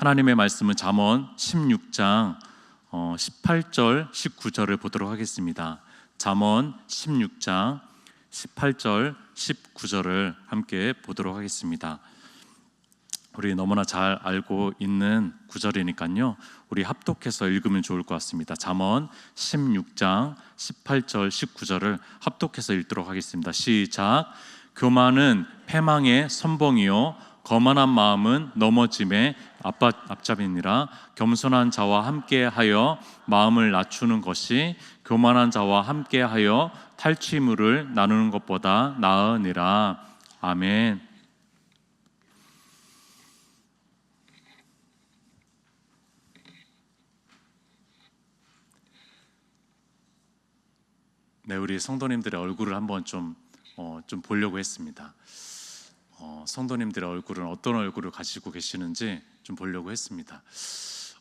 하나님의 말씀은 잠언 16장 18절 19절을 보도록 하겠습니다. 잠언 16장 18절 19절을 함께 보도록 하겠습니다. 우리 너무나 잘 알고 있는 구절이니까요, 우리 합독해서 읽으면 좋을 것 같습니다. 잠언 16장 18절 19절을 합독해서 읽도록 하겠습니다. 시작. 교만은 패망의 선봉이요 거만한 마음은 넘어짐의 앞잡이니라. 겸손한 자와 함께하여 마음을 낮추는 것이 교만한 자와 함께하여 탈취물을 나누는 것보다 나으니라. 아멘. 네, 우리 성도님들의 얼굴을 한번 좀 보려고 했습니다. 성도님들의 얼굴은 어떤 얼굴을 가지고 계시는지 좀 보려고 했습니다.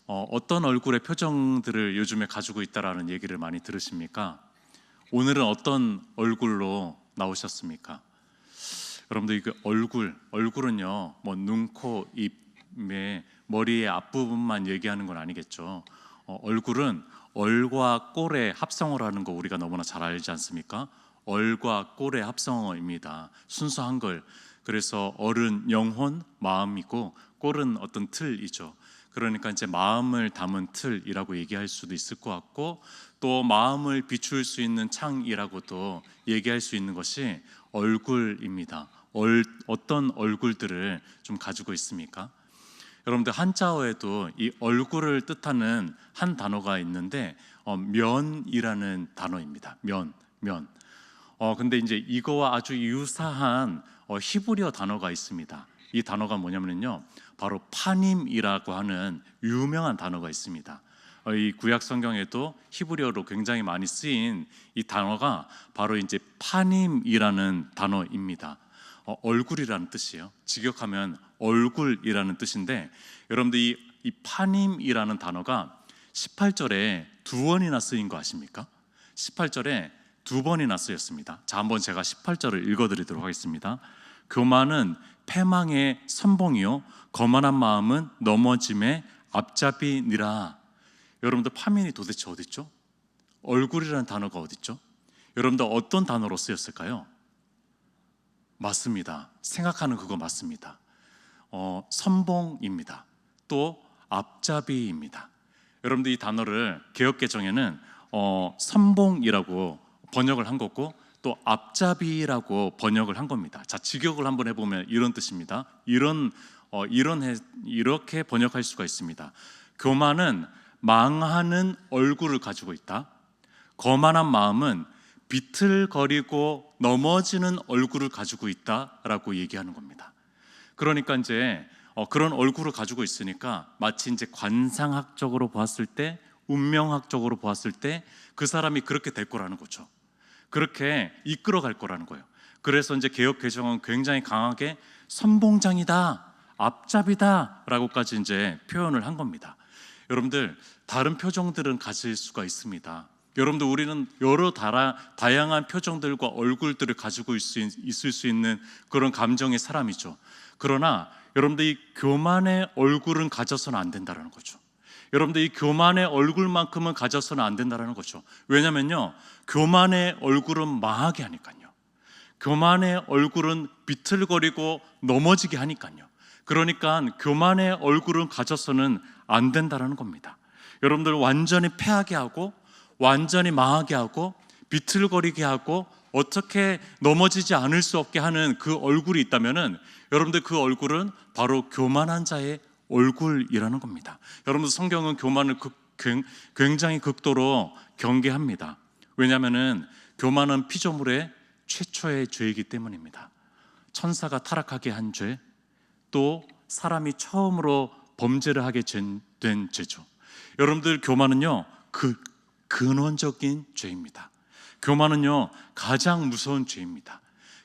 어떤 얼굴의 표정들을 요즘에 가지고 있다라는 얘기를 많이 들으십니까? 오늘은 어떤 얼굴로 나오셨습니까? 여러분들 그 얼굴은요, 뭐 눈, 코, 입에 머리의 앞부분만 얘기하는 건 아니겠죠. 얼굴은 얼과 꼴의 합성어를 하는 거 우리가 너무나 잘 알지 않습니까? 얼과 꼴의 합성어입니다. 순수 한글. 그래서 얼은 영혼, 마음이고 꼴은 어떤 틀이죠. 그러니까 이제 마음을 담은 틀이라고 얘기할 수도 있을 것 같고, 또 마음을 비출 수 있는 창이라고도 얘기할 수 있는 것이 얼굴입니다. 어떤 얼굴들을 좀 가지고 있습니까? 여러분들 한자어에도 이 얼굴을 뜻하는 한 단어가 있는데 면이라는 단어입니다. 면. 근데 이제 이거와 아주 유사한 히브리어 단어가 있습니다. 이 단어가 뭐냐면요, 바로 파님이라고 하는 유명한 단어가 있습니다. 이 구약 성경에도 히브리어로 굉장히 많이 쓰인 이 단어가 바로 이제 파님이라는 단어입니다. 얼굴이라는 뜻이에요. 직역하면 얼굴이라는 뜻인데, 여러분들 이 파님이라는 단어가 18절에 두 번이나 쓰인 거 아십니까? 18절에 두 번이나 쓰였습니다. 자, 한번 제가 18절을 읽어드리도록 하겠습니다. 교만은 패망의 선봉이요 거만한 마음은 넘어짐의 앞잡이니라. 여러분들 파민이 도대체 어디 있죠? 얼굴이라는 단어가 어디 있죠? 여러분들 어떤 단어로 쓰였을까요? 맞습니다. 생각하는 그거 맞습니다. 선봉입니다. 또 앞잡이입니다. 여러분들 이 단어를 개역개정에는 선봉이라고 번역을 한 거고, 또 앞잡이라고 번역을 한 겁니다. 자, 직역을 한번 해보면 이런 뜻입니다. 이렇게 번역할 수가 있습니다. 교만은 망하는 얼굴을 가지고 있다. 거만한 마음은 비틀거리고 넘어지는 얼굴을 가지고 있다라고 얘기하는 겁니다. 그러니까 이제 그런 얼굴을 가지고 있으니까 마치 이제 관상학적으로 보았을 때, 운명학적으로 보았을 때 그 사람이 그렇게 될 거라는 거죠. 그렇게 이끌어갈 거라는 거예요. 그래서 이제 개역 개정은 굉장히 강하게 선봉장이다, 앞잡이다 라고까지 이제 표현을 한 겁니다. 여러분들 다른 표정들은 가질 수가 있습니다. 여러분들 우리는 여러 다양한 표정들과 얼굴들을 가지고 있을 수 있는 그런 감정의 사람이죠. 그러나 여러분들 이 교만의 얼굴은 가져서는 안 된다는 거죠. 여러분들 이 교만의 얼굴만큼은 가져서는 안 된다는 거죠. 왜냐면요, 교만의 얼굴은 망하게 하니까요. 교만의 얼굴은 비틀거리고 넘어지게 하니까요. 그러니까 교만의 얼굴은 가져서는 안 된다는 겁니다. 여러분들 완전히 패하게 하고, 완전히 망하게 하고, 비틀거리게 하고, 어떻게 넘어지지 않을 수 없게 하는 그 얼굴이 있다면은 여러분들 그 얼굴은 바로 교만한 자의 얼굴이라는 겁니다. 여러분들 성경은 교만을 굉장히 극도로 경계합니다. 왜냐하면은 교만은 피조물의 최초의 죄이기 때문입니다. 천사가 타락하게 한 죄, 또 사람이 처음으로 범죄를 하게 된 죄죠. 여러분들 교만은요, 그 근원적인 죄입니다. 교만은요, 가장 무서운 죄입니다.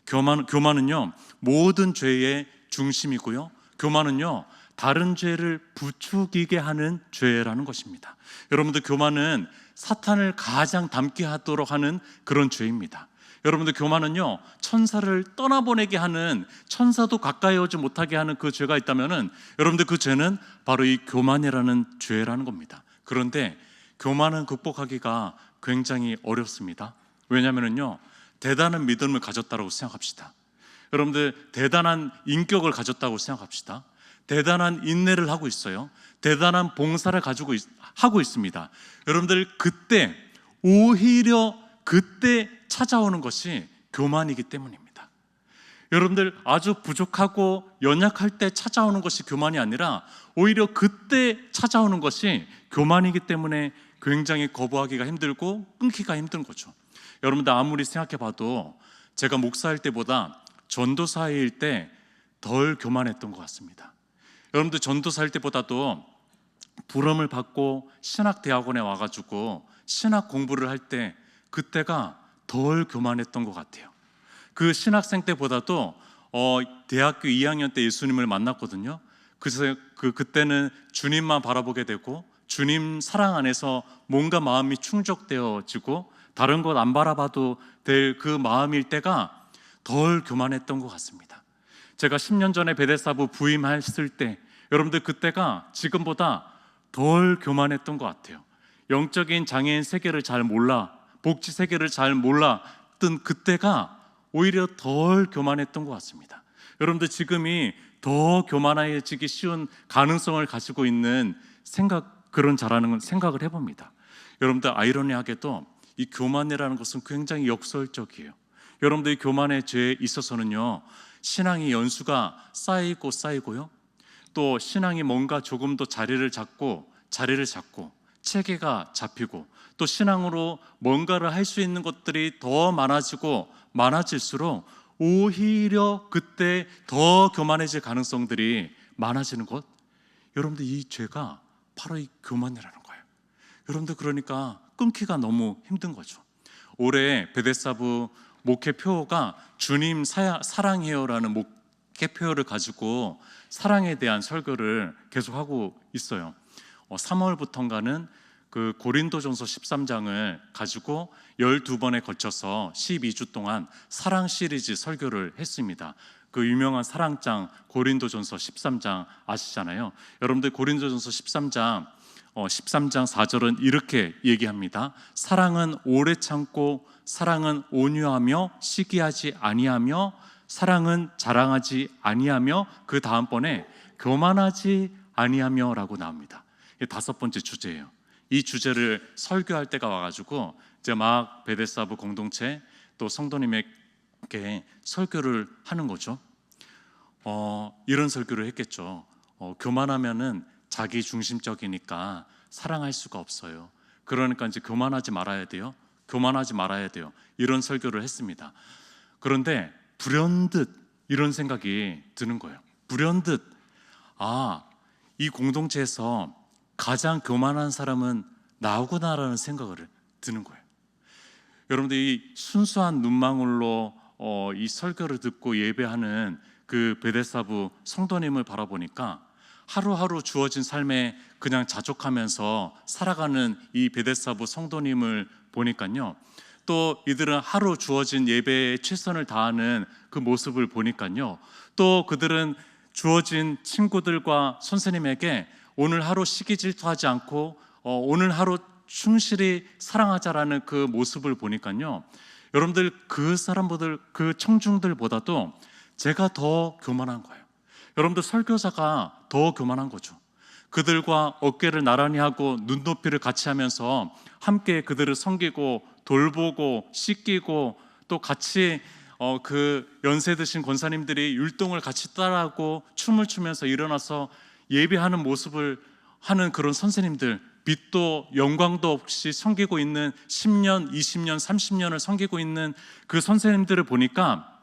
교만은요, 모든 죄의 중심이고요, 교만은요, 다른 죄를 부추기게 하는 죄라는 것입니다. 여러분들 교만은 사탄을 가장 닮게 하도록 하는 그런 죄입니다. 여러분들 교만은요, 천사를 떠나보내게 하는, 천사도 가까이 오지 못하게 하는 그 죄가 있다면은 여러분들 그 죄는 바로 이 교만이라는 죄라는 겁니다. 그런데 교만은 극복하기가 굉장히 어렵습니다. 왜냐하면요, 대단한 믿음을 가졌다고 생각합시다. 여러분들 대단한 인격을 가졌다고 생각합시다. 대단한 인내를 하고 있어요. 대단한 봉사를 하고 있습니다. 여러분들 그때 오히려 그때 찾아오는 것이 교만이기 때문입니다. 여러분들 아주 부족하고 연약할 때 찾아오는 것이 교만이 아니라 오히려 그때 찾아오는 것이 교만이기 때문에 굉장히 거부하기가 힘들고 끊기가 힘든 거죠. 여러분들 아무리 생각해 봐도 제가 목사일 때보다 전도사일 때 덜 교만했던 것 같습니다. 여러분들 전도사일 때보다도 부름을 받고 신학대학원에 와가지고 신학 공부를 할 때 그때가 덜 교만했던 것 같아요. 그 신학생 때보다도 대학교 2학년 때 예수님을 만났거든요. 그래서 그때는 주님만 바라보게 되고 주님 사랑 안에서 뭔가 마음이 충족되어지고 다른 것 안 바라봐도 될 그 마음일 때가 덜 교만했던 것 같습니다. 제가 10년 전에 베데스다부 부임했을 때 여러분들 그때가 지금보다 덜 교만했던 것 같아요. 영적인 장애인 세계를 잘 몰라, 복지 세계를 잘 몰랐던 그때가 오히려 덜 교만했던 것 같습니다. 여러분들 지금이 더 교만해지기 쉬운 가능성을 가지고 있는 그런 잘하는 생각을 해봅니다. 여러분들 아이러니하게도 이 교만이라는 것은 굉장히 역설적이에요. 여러분들 이 교만의 죄에 있어서는요, 신앙의 연수가 쌓이고요, 또 신앙이 뭔가 조금 더 자리를 잡고 체계가 잡히고 또 신앙으로 뭔가를 할 수 있는 것들이 더 많아질수록 오히려 그때 더 교만해질 가능성들이 많아지는 것, 여러분들 이 죄가 바로 이 교만이라는 거예요. 여러분들 그러니까 끊기가 너무 힘든 거죠. 올해 베데스다부 목회표가 주님 사랑해요라는 목회표를 가지고 사랑에 대한 설교를 계속하고 있어요. 3월부터인가는 그 고린도전서 13장을 가지고 12번에 걸쳐서 12주 동안 사랑 시리즈 설교를 했습니다. 그 유명한 사랑장 고린도전서 13장 아시잖아요. 여러분들 고린도전서 13장 4절은 이렇게 얘기합니다. 사랑은 오래 참고 사랑은 온유하며 시기하지 아니하며 사랑은 자랑하지 아니하며 그 다음번에 교만하지 아니하며라고 나옵니다. 이게 5번째 주제예요. 이 주제를 설교할 때가 와가지고 이제 막 베데스다부 공동체 또 성도님에게 설교를 하는 거죠. 이런 설교를 했겠죠. 교만하면은 자기 중심적이니까 사랑할 수가 없어요. 그러니까 이제 교만하지 말아야 돼요. 이런 설교를 했습니다. 그런데 불현듯 이런 생각이 드는 거예요. 불현듯 이 공동체에서 가장 교만한 사람은 나구나라는 생각을 드는 거예요. 여러분들 이 순수한 눈망울로 이 설교를 듣고 예배하는 그 베데스다부 성도님을 바라보니까 하루하루 주어진 삶에 그냥 자족하면서 살아가는 이 베데스다부 성도님을 보니까요, 또 이들은 하루 주어진 예배에 최선을 다하는 그 모습을 보니까요, 또 그들은 주어진 친구들과 선생님에게 오늘 하루 시기 질투하지 않고 오늘 하루 충실히 사랑하자라는 그 모습을 보니까요, 여러분들 그 사람들, 그 청중들보다도 제가 더 교만한 거예요. 여러분들 설교자가 더 교만한 거죠. 그들과 어깨를 나란히 하고 눈높이를 같이 하면서 함께 그들을 섬기고 돌보고 씻기고 또 같이 그 연세 드신 권사님들이 율동을 같이 따라하고 춤을 추면서 일어나서 예배하는 모습을 하는 그런 선생님들, 빛도 영광도 없이 섬기고 있는 10년, 20년, 30년을 섬기고 있는 그 선생님들을 보니까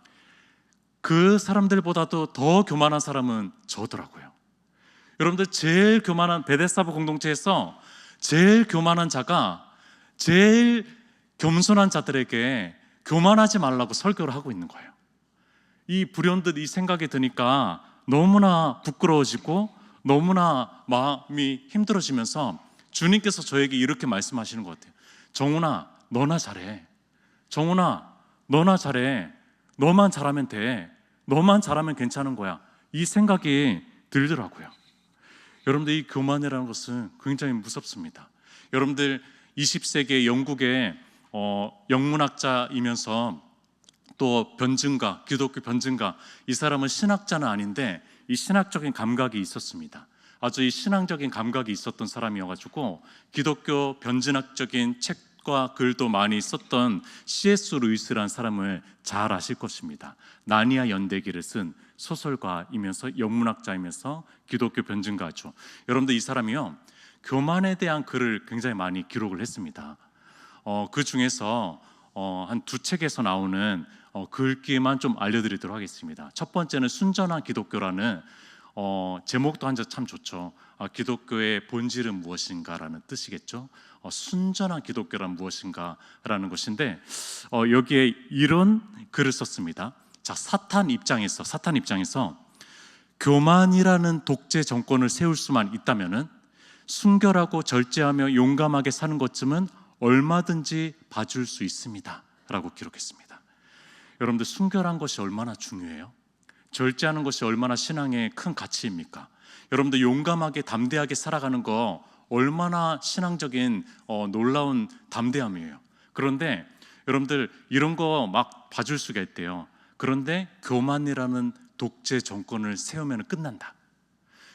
그 사람들보다도 더 교만한 사람은 저더라고요. 여러분들 제일 교만한 베데스다부 공동체에서 제일 교만한 자가 제일 겸손한 자들에게 교만하지 말라고 설교를 하고 있는 거예요. 이 불현듯 이 생각이 드니까 너무나 부끄러워지고 너무나 마음이 힘들어지면서 주님께서 저에게 이렇게 말씀하시는 것 같아요. 정훈아, 너나 잘해. 정훈아, 너나 잘해. 너만 잘하면 돼. 너만 잘하면 괜찮은 거야. 이 생각이 들더라고요. 여러분들, 이 교만이라는 것은 굉장히 무섭습니다. 여러분들, 20세기의 영국의 영문학자이면서 또 변증가, 기독교 변증가, 이 사람은 신학자는 아닌데 이 신학적인 감각이 있었습니다. 아주 이 신앙적인 감각이 있었던 사람이어가지고 기독교 변증학적인 책과 글도 많이 썼던 C.S. 루이스라는 사람을 잘 아실 것입니다. 나니아 연대기를 쓴 소설가이면서 영문학자이면서 기독교 변증가죠. 여러분들, 이 사람이요, 교만에 대한 글을 굉장히 많이 기록을 했습니다. 그 중에서 한 두 책에서 나오는 글귀만 좀 알려드리도록 하겠습니다. 첫 번째는 순전한 기독교라는 제목도 한자 참 좋죠. 기독교의 본질은 무엇인가라는 뜻이겠죠. 순전한 기독교란 무엇인가라는 것인데 여기에 이런 글을 썼습니다. 자, 사탄 입장에서 교만이라는 독재 정권을 세울 수만 있다면은 순결하고 절제하며 용감하게 사는 것쯤은 얼마든지 봐줄 수 있습니다 라고 기록했습니다. 여러분들, 순결한 것이 얼마나 중요해요? 절제하는 것이 얼마나 신앙의 큰 가치입니까? 여러분들, 용감하게 담대하게 살아가는 거 얼마나 신앙적인 놀라운 담대함이에요. 그런데 여러분들, 이런 거 막 봐줄 수가 있대요. 그런데 교만이라는 독재 정권을 세우면 끝난다.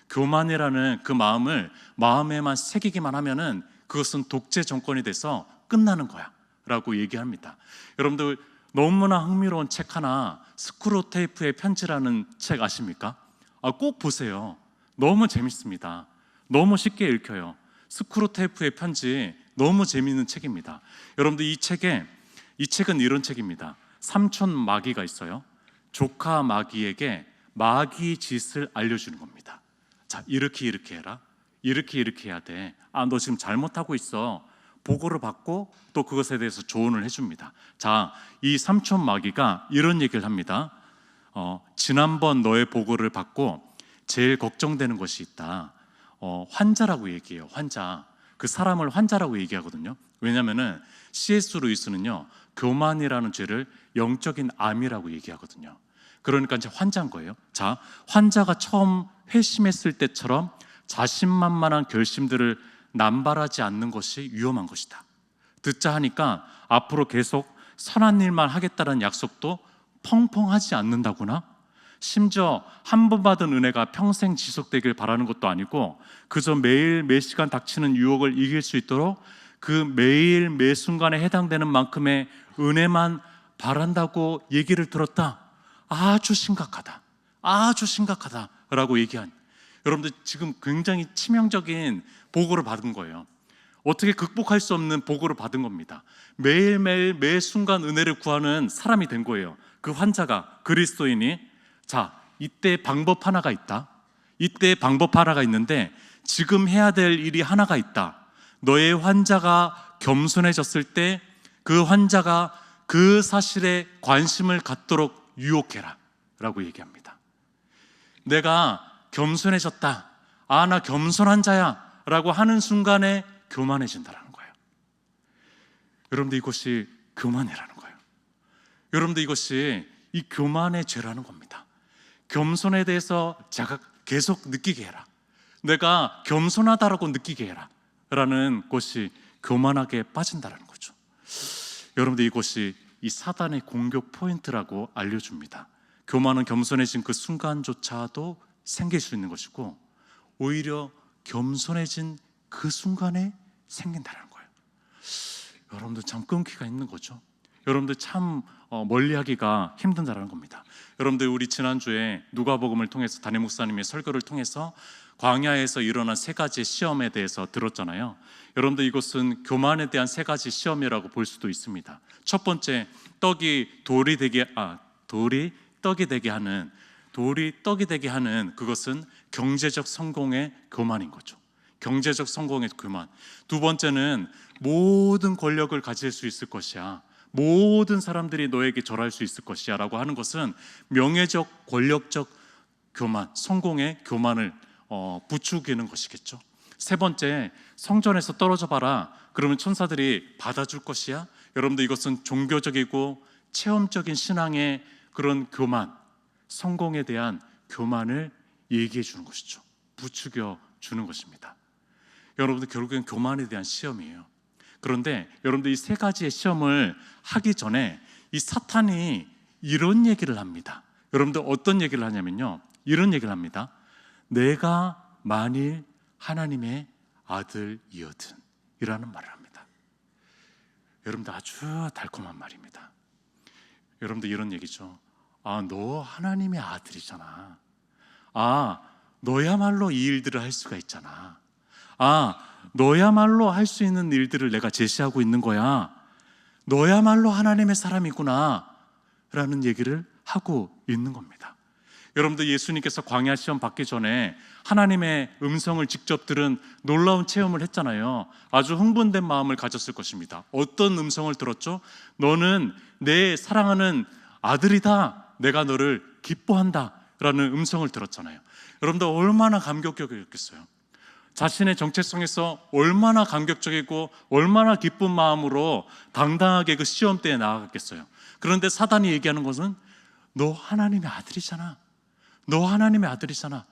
교만이라는 그 마음을 마음에만 새기기만 하면은 그것은 독재 정권이 돼서 끝나는 거야 라고 얘기합니다. 여러분들, 너무나 흥미로운 책 하나, 스크루테이프의 편지라는 책 아십니까? 꼭 보세요. 너무 재밌습니다. 너무 쉽게 읽혀요. 스크루테이프의 편지, 너무 재밌는 책입니다. 여러분들, 이 책은 이런 책입니다. 삼촌 마귀가 있어요. 조카 마귀에게 마귀 짓을 알려주는 겁니다. 자, 이렇게 해라. 이렇게 해야 돼. 너 지금 잘못하고 있어. 보고를 받고 또 그것에 대해서 조언을 해줍니다. 자, 이 삼촌 마귀가 이런 얘기를 합니다. 지난번 너의 보고를 받고 제일 걱정되는 것이 있다. 환자라고 얘기해요. 환자. 그 사람을 환자라고 얘기하거든요. 왜냐하면은 C.S. 루이스는요, 교만이라는 죄를 영적인 암이라고 얘기하거든요. 그러니까 이제 환자인 거예요. 자, 환자가 처음 회심했을 때처럼 자신만만한 결심들을 남발하지 않는 것이 위험한 것이다. 듣자 하니까 앞으로 계속 선한 일만 하겠다는 약속도 펑펑하지 않는다구나. 심지어 한 번 받은 은혜가 평생 지속되길 바라는 것도 아니고 그저 매일 매 시간 닥치는 유혹을 이길 수 있도록 그 매일 매 순간에 해당되는 만큼의 은혜만 바란다고 얘기를 들었다. 아주 심각하다라고 얘기한, 여러분들, 지금 굉장히 치명적인 보고를 받은 거예요. 어떻게 극복할 수 없는 보고를 받은 겁니다. 매일매일 매 순간 은혜를 구하는 사람이 된 거예요. 그 환자가, 그리스도인이. 자, 이때 방법 하나가 있는데 지금 해야 될 일이 하나가 있다. 너의 환자가 겸손해졌을 때 그 환자가 그 사실에 관심을 갖도록 유혹해라 라고 얘기합니다. 내가 겸손해졌다, 나 겸손한 자야 라고 하는 순간에 교만해진다는 거예요. 여러분들, 이것이 교만이라는 거예요. 여러분들, 이것이 이 교만의 죄라는 겁니다. 겸손에 대해서 자가 계속 느끼게 해라. 내가 겸손하다라고 느끼게 해라 라는 것이 교만하게 빠진다는 거죠. 여러분들, 이것이 이 사단의 공격 포인트라고 알려줍니다. 교만은 겸손해진 그 순간조차도 생길 수 있는 것이고 오히려 겸손해진 그 순간에 생긴다는 거예요. 여러분들, 참 끊기가 있는 거죠. 여러분들, 참 멀리하기가 힘든다는 겁니다. 여러분들, 우리 지난주에 누가복음을 통해서 담임 목사님의 설교를 통해서 광야에서 일어난 세 가지 시험에 대해서 들었잖아요. 여러분들, 이것은 교만에 대한 세 가지 시험이라고 볼 수도 있습니다. 첫 번째, 돌이 떡이 되게 하는 그것은 경제적 성공의 교만인 거죠. 경제적 성공의 교만. 두 번째는 모든 권력을 가질 수 있을 것이야, 모든 사람들이 너에게 절할 수 있을 것이야 라고 하는 것은 명예적 권력적 교만, 성공의 교만을 부추기는 것이겠죠. 세 번째, 성전에서 떨어져 봐라, 그러면 천사들이 받아줄 것이야. 여러분들, 이것은 종교적이고 체험적인 신앙의 그런 교만, 성공에 대한 교만을 얘기해 주는 것이죠. 부추겨 주는 것입니다. 여러분들 결국엔 교만에 대한 시험이에요. 그런데 여러분들 이 세 가지의 시험을 하기 전에 이 사탄이 이런 얘기를 합니다. 여러분들 어떤 얘기를 하냐면요, 이런 얘기를 합니다. 내가 만일 하나님의 아들이어든, 이라는 말을 합니다. 여러분들 아주 달콤한 말입니다. 여러분들 이런 얘기죠. 너 하나님의 아들이잖아. 너야말로 이 일들을 할 수가 있잖아. 너야말로 할 수 있는 일들을 내가 제시하고 있는 거야. 너야말로 하나님의 사람이구나 라는 얘기를 하고 있는 겁니다. 여러분들 예수님께서 광야 시험 받기 전에 하나님의 음성을 직접 들은 놀라운 체험을 했잖아요. 아주 흥분된 마음을 가졌을 것입니다. 어떤 음성을 들었죠? 너는 내 사랑하는 아들이다. 내가 너를 기뻐한다 라는 음성을 들었잖아요. 여러분들 얼마나 감격적이었겠어요. 자신의 정체성에서 얼마나 감격적이고 얼마나 기쁜 마음으로 당당하게 그 시험대에 나아갔겠어요. 그런데 사단이 얘기하는 것은 너 하나님의 아들이잖아. 너 하나님의 아들이잖아.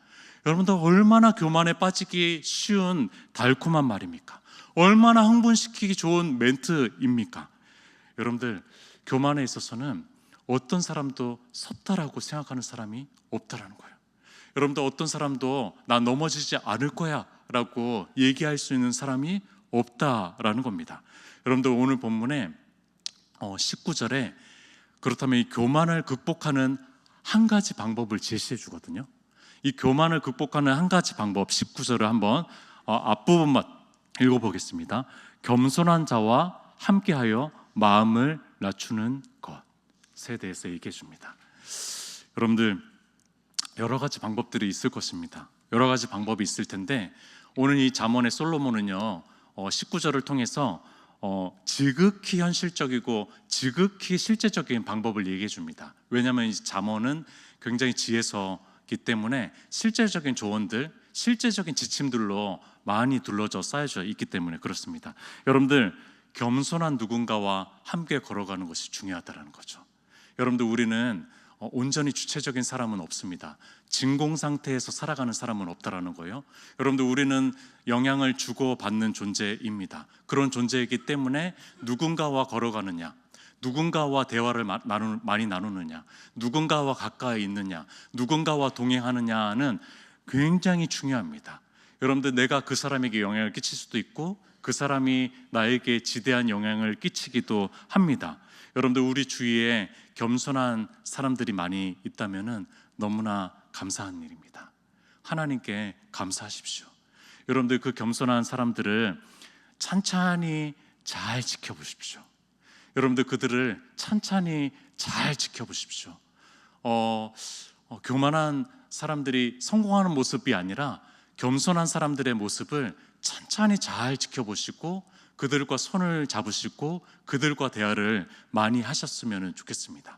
여러분들 얼마나 교만에 빠지기 쉬운 달콤한 말입니까? 얼마나 흥분시키기 좋은 멘트입니까? 여러분들 교만에 있어서는 어떤 사람도 섰다라고 생각하는 사람이 없다라는 거예요. 여러분들 어떤 사람도 나 넘어지지 않을 거야 라고 얘기할 수 있는 사람이 없다라는 겁니다. 여러분들 오늘 본문에 19절에 그렇다면 이 교만을 극복하는 한 가지 방법을 제시해 주거든요. 이 교만을 극복하는 한 가지 방법 19절을 한번 앞부분만 읽어보겠습니다. 겸손한 자와 함께하여 마음을 낮추는 것에 대해서 얘기해 줍니다. 여러분들 여러 가지 방법들이 있을 것입니다. 여러 가지 방법이 있을 텐데 오늘 이 잠언의 솔로몬은요 19절을 통해서 지극히 현실적이고 지극히 실제적인 방법을 얘기해 줍니다. 왜냐하면 이 잠언은 굉장히 지혜서이기 때문에 실제적인 조언들, 실제적인 지침들로 많이 둘러져 쌓여져 있기 때문에 그렇습니다. 여러분들 겸손한 누군가와 함께 걸어가는 것이 중요하다는 거죠. 여러분들 우리는 온전히 주체적인 사람은 없습니다. 진공 상태에서 살아가는 사람은 없다라는 거예요. 여러분들 우리는 영향을 주고받는 존재입니다. 그런 존재이기 때문에 누군가와 걸어가느냐, 누군가와 대화를 많이 나누느냐, 누군가와 가까이 있느냐, 누군가와 동행하느냐는 굉장히 중요합니다. 여러분들 내가 그 사람에게 영향을 끼칠 수도 있고 그 사람이 나에게 지대한 영향을 끼치기도 합니다. 여러분들 우리 주위에 겸손한 사람들이 많이 있다면 너무나 감사한 일입니다. 하나님께 감사하십시오. 여러분들 그 겸손한 사람들을 찬찬히 잘 지켜보십시오. 여러분들 그들을 찬찬히 잘 지켜보십시오. 교만한 사람들이 성공하는 모습이 아니라 겸손한 사람들의 모습을 찬찬히 잘 지켜보시고 그들과 손을 잡으시고 그들과 대화를 많이 하셨으면 좋겠습니다.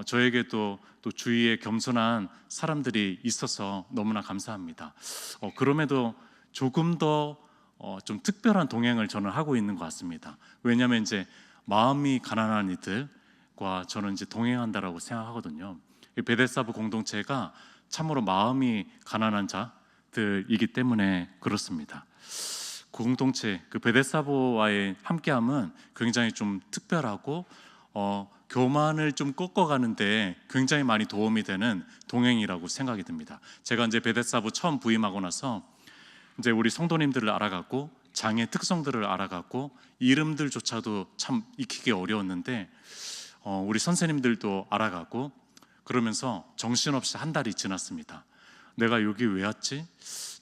저에게도 또 주위에 겸손한 사람들이 있어서 너무나 감사합니다. 그럼에도 조금 더 좀 특별한 동행을 저는 하고 있는 것 같습니다. 왜냐하면 이제 마음이 가난한 이들과 저는 이제 동행한다라고 생각하거든요. 이 베데스다브 공동체가 참으로 마음이 가난한 자들이기 때문에 그렇습니다. 공동체 그 베데스다브와의 함께함은 굉장히 좀 특별하고 교만을 좀 꺾어가는데 굉장히 많이 도움이 되는 동행이라고 생각이 듭니다. 제가 이제 베데스다브 처음 부임하고 나서 이제 우리 성도님들을 알아갔고 장의 특성들을 알아갔고 이름들조차도 참 익히기 어려웠는데 우리 선생님들도 알아갔고 그러면서 정신없이 한 달이 지났습니다. 내가 여기 왜 왔지?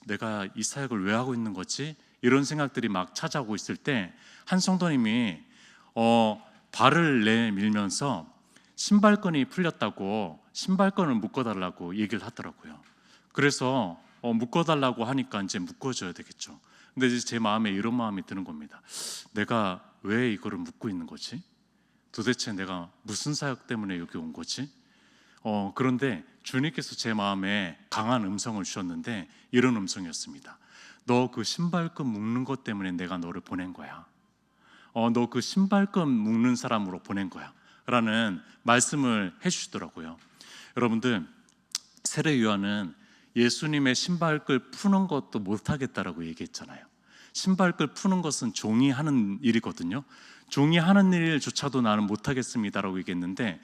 내가 이 사역을 왜 하고 있는 거지? 이런 생각들이 막 찾아오고 있을 때 한 성도님이 발을 내밀면서 신발끈이 풀렸다고 신발끈을 묶어달라고 얘기를 하더라고요. 그래서 묶어달라고 하니까 이제 묶어줘야 되겠죠. 근데 이제 제 마음에 이런 마음이 드는 겁니다. 내가 왜 이거를 묶고 있는 거지? 도대체 내가 무슨 사역 때문에 여기 온 거지? 그런데 주님께서 제 마음에 강한 음성을 주셨는데 이런 음성이었습니다. 너 그 신발끈 묶는 것 때문에 내가 너를 보낸 거야. 너 그 신발끈 묶는 사람으로 보낸 거야 라는 말씀을 해주시더라고요. 여러분들, 세례 요한은 예수님의 신발끈 푸는 것도 못하겠다라고 얘기했잖아요. 신발끈 푸는 것은 종이 하는 일이거든요. 종이 하는 일조차도 나는 못하겠습니다라고 얘기했는데,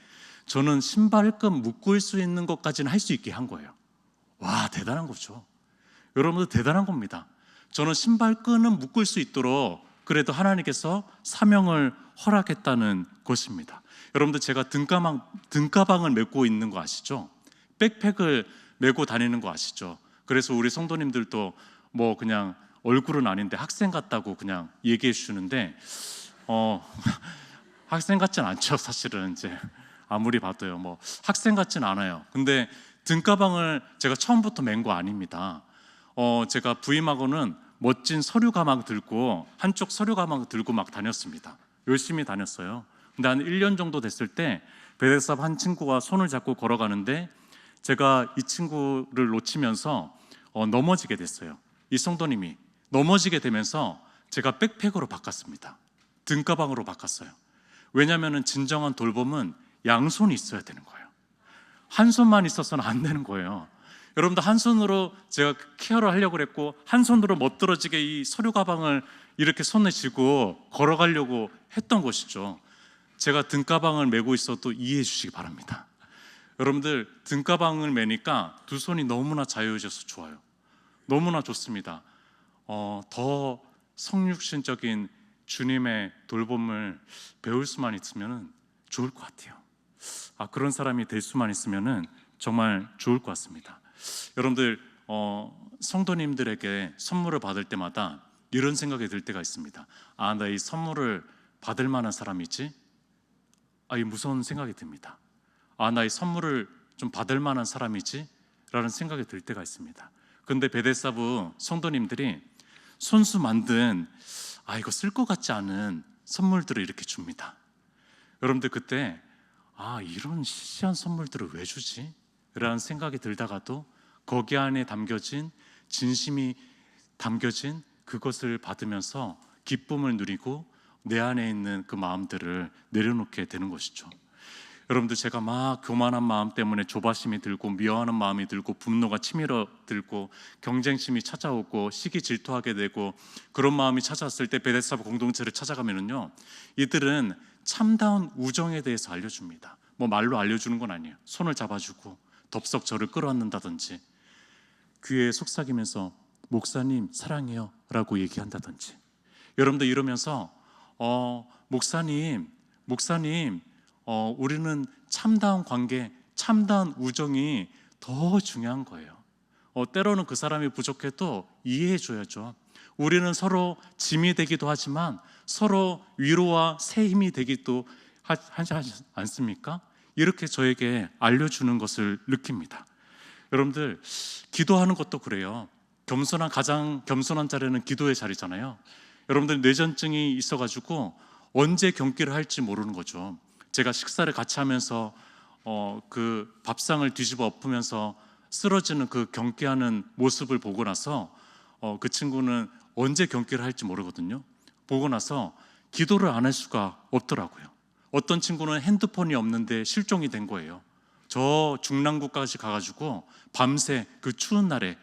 저는 신발끈 묶을 수 있는 것까지는 할 수 있게 한 거예요. 와, 대단한 거죠. 여러분들, 대단한 겁니다. 저는 신발끈은 묶을 수 있도록 그래도 하나님께서 사명을 허락했다는 것입니다. 여러분들, 제가 등가방을 메고 있는 거 아시죠? 백팩을 메고 다니는 거 아시죠? 그래서 우리 성도님들도 뭐 그냥 얼굴은 아닌데 학생 같다고 그냥 얘기해 주시는데, 학생 같진 않죠. 사실은 이제 아무리 봐도요, 뭐 학생 같진 않아요. 근데 등가방을 제가 처음부터 맨 거 아닙니다. 제가 부임하고는 멋진 서류 가방 들고, 한쪽 서류 가방 들고 막 다녔습니다. 열심히 다녔어요. 근데 한 1년 정도 됐을 때 베데스다 한 친구가 손을 잡고 걸어가는데, 제가 이 친구를 놓치면서 넘어지게 됐어요. 이 성도님이 넘어지게 되면서 제가 백팩으로 바꿨습니다. 등가방으로 바꿨어요. 왜냐하면 진정한 돌봄은 양손이 있어야 되는 거예요. 한 손만 있어서는 안 되는 거예요. 여러분들, 한 손으로 제가 케어를 하려고 했고, 한 손으로 멋들어지게 이 서류 가방을 이렇게 손에 쥐고 걸어가려고 했던 것이죠. 제가 등가방을 메고 있어도 이해해 주시기 바랍니다. 여러분들, 등가방을 메니까 두 손이 너무나 자유해져서 좋아요. 너무나 좋습니다. 더 성육신적인 주님의 돌봄을 배울 수만 있으면 좋을 것 같아요. 그런 사람이 될 수만 있으면 정말 좋을 것 같습니다. 여러분들, 성도님들에게 선물을 받을 때마다 이런 생각이 들 때가 있습니다. 나 이 선물을 받을 만한 사람이지? 이 무서운 생각이 듭니다. 나 이 선물을 좀 받을 만한 사람이지? 라는 생각이 들 때가 있습니다. 그런데 베데스다부 성도님들이 손수 만든 이거 쓸 것 같지 않은 선물들을 이렇게 줍니다. 여러분들, 그때 이런 시시한 선물들을 왜 주지? 라는 생각이 들다가도 거기 안에 담겨진 진심이 담겨진 그것을 받으면서 기쁨을 누리고 내 안에 있는 그 마음들을 내려놓게 되는 것이죠. 여러분들, 제가 막 교만한 마음 때문에 조바심이 들고 미워하는 마음이 들고 분노가 치밀어 들고 경쟁심이 찾아오고 시기 질투하게 되고 그런 마음이 찾아왔을 때 베데스다 공동체를 찾아가면은요, 이들은 참다운 우정에 대해서 알려줍니다. 뭐 말로 알려주는 건 아니에요. 손을 잡아주고 덥석 저를 끌어안는다든지, 귀에 속삭이면서 목사님 사랑해요 라고 얘기한다든지. 여러분들, 이러면서 목사님 우리는 참다운 관계, 참다운 우정이 더 중요한 거예요. 때로는 그 사람이 부족해도 이해해 줘야죠. 우리는 서로 짐이 되기도 하지만 서로 위로와 새 힘이 되기도 하지 않습니까? 이렇게 저에게 알려주는 것을 느낍니다. 여러분들, 기도하는 것도 그래요. 가장 겸손한 자리는 기도의 자리잖아요. 여러분들, 뇌전증이 있어가지고 언제 경기를 할지 모르는 거죠. 제가 식사를 같이 하면서 그 밥상을 뒤집어 엎으면서 쓰러지는 그 경기하는 모습을 보고 나서 그 친구는 언제 경기를 할지 모르거든요. 보고 나서 기도를 안 할 수가 없더라고요. 어떤 친구는 핸드폰이 없는데 실종이 된 거예요. 저 중랑구까지 가가지고 밤새 그 추운 날에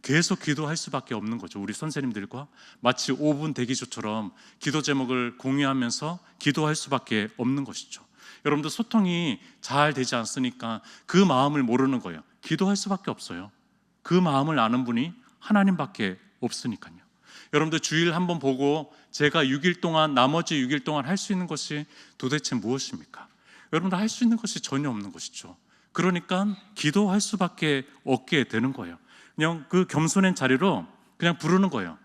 계속 기도할 수밖에 없는 거죠. 우리 선생님들과 마치 5분 대기조처럼 기도 제목을 공유하면서 기도할 수밖에 없는 것이죠. 여러분들, 소통이 잘 되지 않으니까 그 마음을 모르는 거예요. 기도할 수밖에 없어요. 그 마음을 아는 분이 하나님밖에 없으니까요. 여러분들, 주일 한번 보고 제가 6일 동안, 나머지 6일 동안 할 수 있는 것이 도대체 무엇입니까? 여러분들, 할 수 있는 것이 전혀 없는 것이죠. 그러니까 기도할 수밖에 없게 되는 거예요. 그냥 그 겸손한 자리로 그냥 부르는 거예요.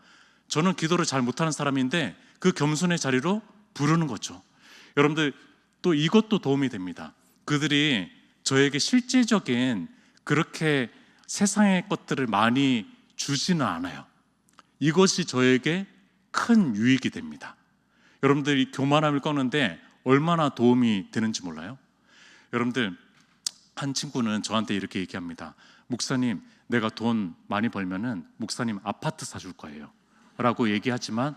저는 기도를 잘 못하는 사람인데 그 겸손의 자리로 부르는 거죠. 여러분들, 또 이것도 도움이 됩니다. 그들이 저에게 실질적인 그렇게 세상의 것들을 많이 주지는 않아요. 이것이 저에게 큰 유익이 됩니다. 여러분들이 교만함을 꺾는데 얼마나 도움이 되는지 몰라요? 여러분들, 한 친구는 저한테 이렇게 얘기합니다. 목사님, 내가 돈 많이 벌면은 목사님 아파트 사줄 거예요 라고 얘기하지만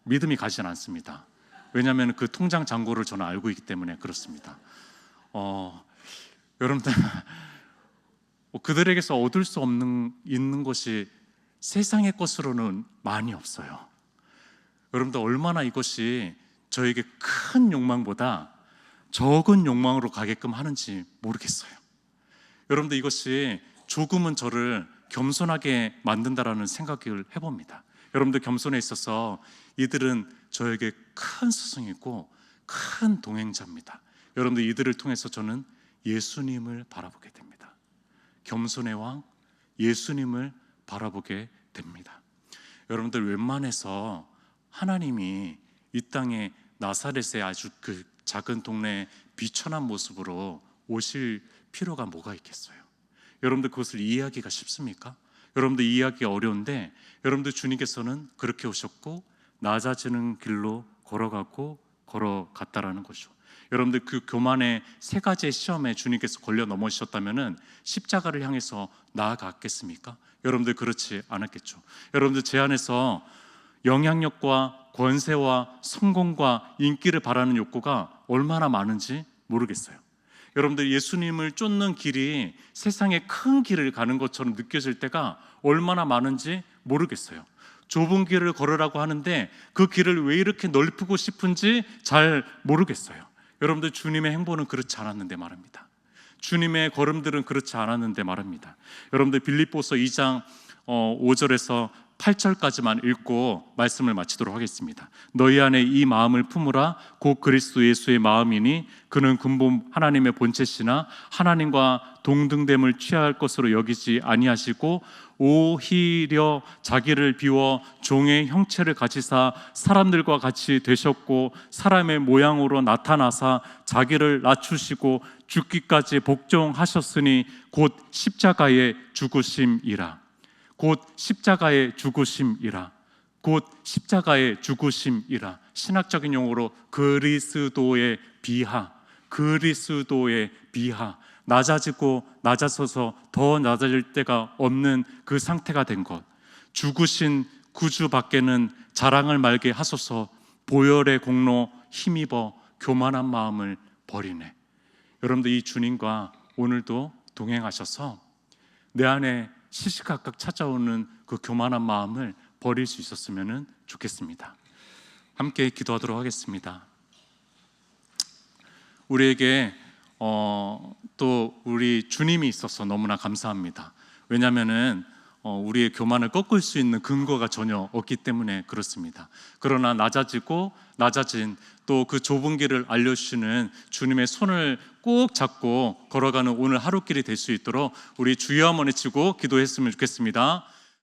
믿음이 가진 않습니다. 왜냐하면 그 통장 잔고를 저는 알고 있기 때문에 그렇습니다. 여러분들 그들에게서 얻을 수 있는 것이 세상의 것으로는 많이 없어요. 여러분들 얼마나 이것이 저에게 큰 욕망보다 적은 욕망으로 가게끔 하는지 모르겠어요. 여러분들 이것이 조금은 저를 겸손하게 만든다라는 생각을 해봅니다. 여러분들 겸손에 있어서 이들은 저에게 큰 스승이고 큰 동행자입니다. 여러분들 이들을 통해서 저는 예수님을 바라보게 됩니다. 겸손의 왕 예수님을 바라보게 됩니다. 여러분들 웬만해서 하나님이 이 땅에 나사렛의 아주 그 작은 동네에 비천한 모습으로 오실 필요가 뭐가 있겠어요? 여러분들 그것을 이해하기가 쉽습니까? 여러분들 이해하기 어려운데 여러분들 주님께서는 그렇게 오셨고 낮아지는 길로 걸어갔다라는 거죠. 여러분들 그 교만의 세 가지의 시험에 주님께서 걸려 넘어지셨다면은 십자가를 향해서 나아갔겠습니까? 여러분들 그렇지 않았겠죠. 여러분들 제 안에서 영향력과 권세와 성공과 인기를 바라는 욕구가 얼마나 많은지 모르겠어요. 여러분들 예수님을 쫓는 길이 세상의 큰 길을 가는 것처럼 느껴질 때가 얼마나 많은지 모르겠어요. 좁은 길을 걸으라고 하는데 그 길을 왜 이렇게 넓히고 싶은지 잘 모르겠어요. 여러분들 주님의 행보는 그렇지 않았는데 말입니다. 주님의 걸음들은 그렇지 않았는데 말입니다. 여러분들 빌립보서 2장 5절에서 8절까지만 읽고 말씀을 마치도록 하겠습니다. 너희 안에 이 마음을 품으라. 곧 그리스도 예수의 마음이니 그는 근본 하나님의 본체시나 하나님과 동등됨을 취할 것으로 여기지 아니하시고 오히려 자기를 비워 종의 형체를 가지사 사람들과 같이 되셨고 사람의 모양으로 나타나사 자기를 낮추시고 죽기까지 복종하셨으니 곧 십자가의 죽으심이라. 곧 십자가의 죽으심이라. 곧 십자가의 죽으심이라. 신학적인 용어로 그리스도의 비하, 그리스도의 비하. 낮아지고 낮아서서 더 낮아질 데가 없는 그 상태가 된 것. 죽으신 구주 밖에는 자랑을 말게 하소서. 보혈의 공로 힘입어 교만한 마음을 버리네. 여러분들 이 주님과 오늘도 동행하셔서 내 안에 시시각각 찾아오는 그 교만한 마음을 버릴 수 있었으면 좋겠습니다. 함께 기도하도록 하겠습니다. 우리에게 또 우리 주님이 있어서 너무나 감사합니다. 왜냐하면은 우리의 교만을 꺾을 수 있는 근거가 전혀 없기 때문에 그렇습니다. 그러나 낮아진 또 그 좁은 길을 알려주시는 주님의 손을 꼭 잡고 걸어가는 오늘 하루길이 될 수 있도록 우리 주여 한번 외치고 기도했으면 좋겠습니다.